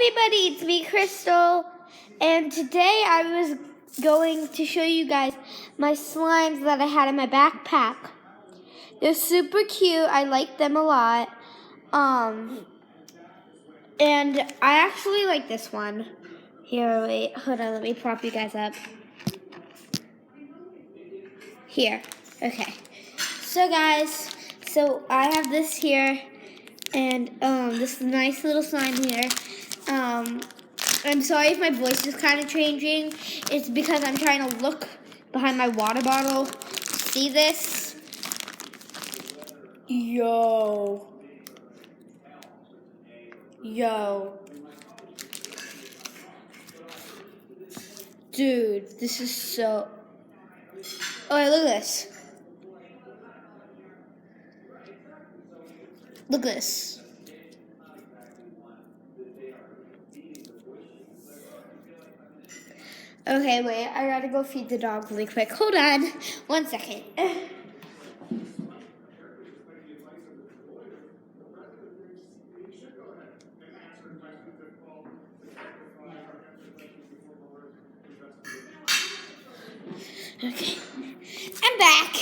Everybody, it's me, Crystal, and today I was going to show you guys my slimes that I had in my backpack. They're super cute. I like them a lot. And I actually like this one. Here, wait, hold on, let me prop you guys up. Here, okay. So guys, I have this here, and this nice little slime here. I'm sorry if my voice is kind of changing. It's because I'm trying to look behind my water bottle. See this? Yo. Dude, this is so... Oh, look at this. Look at this. Okay, wait, I gotta go feed the dog really quick. Hold on, 1 second. Okay, I'm back.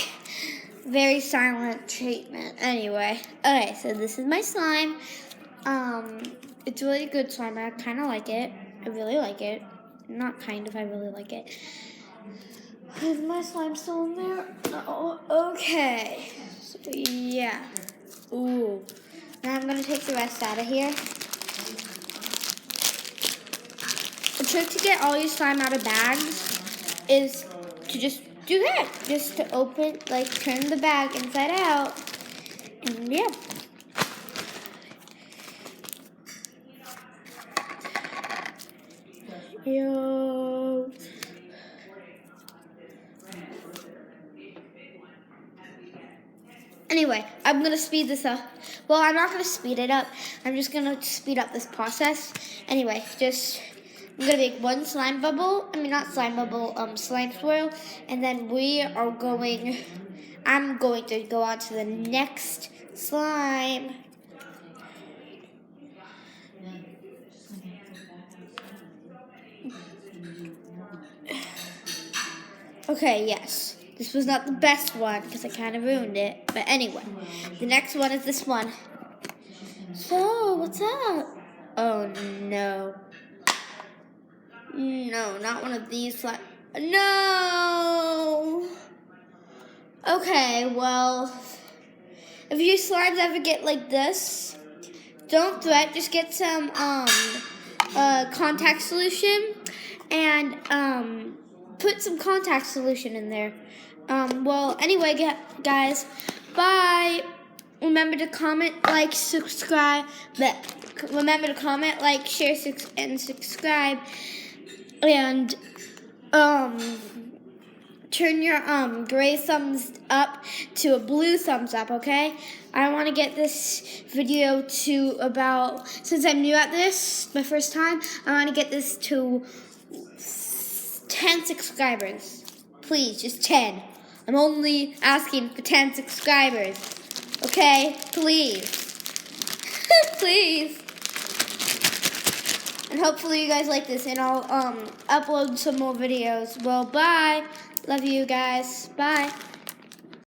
Very silent treatment. Anyway, okay, so this is my slime. It's really good slime. I kind of like it. I really like it. Not kind of, I really like it. Is my slime still in there? Oh, okay. So, yeah. Ooh. Now I'm gonna take the rest out of here. The trick to get all your slime out of bags is to just do that. Just to open, like turn the bag inside out. And yeah. Yo. Anyway, I'm going to speed this up. Well, I'm not going to speed it up. I'm just going to speed up this process. Anyway, I'm going to make one slime bubble. I mean, not slime bubble, slime swirl. And then I'm going to go on to the next slime. Okay, yes. This was not the best one because I kind of ruined it. But anyway, the next one is this one. So, what's up? Oh, no. No, not one of these slime. No! Okay, well, if your slimes ever get like this, don't threat. Just get some contact solution and put some contact solution in there. Well, anyway, guys, bye. Remember to comment, like, subscribe. Remember to comment, like, share, and subscribe. And turn your gray thumbs up to a blue thumbs up, okay? I want to get this video to about, since I'm new at this, my first time, I want to get this to 10 subscribers. Please, just 10. I'm only asking for 10 subscribers. Okay? Please. Please. And hopefully you guys like this, and I'll upload some more videos. Well, bye. Love you guys. Bye.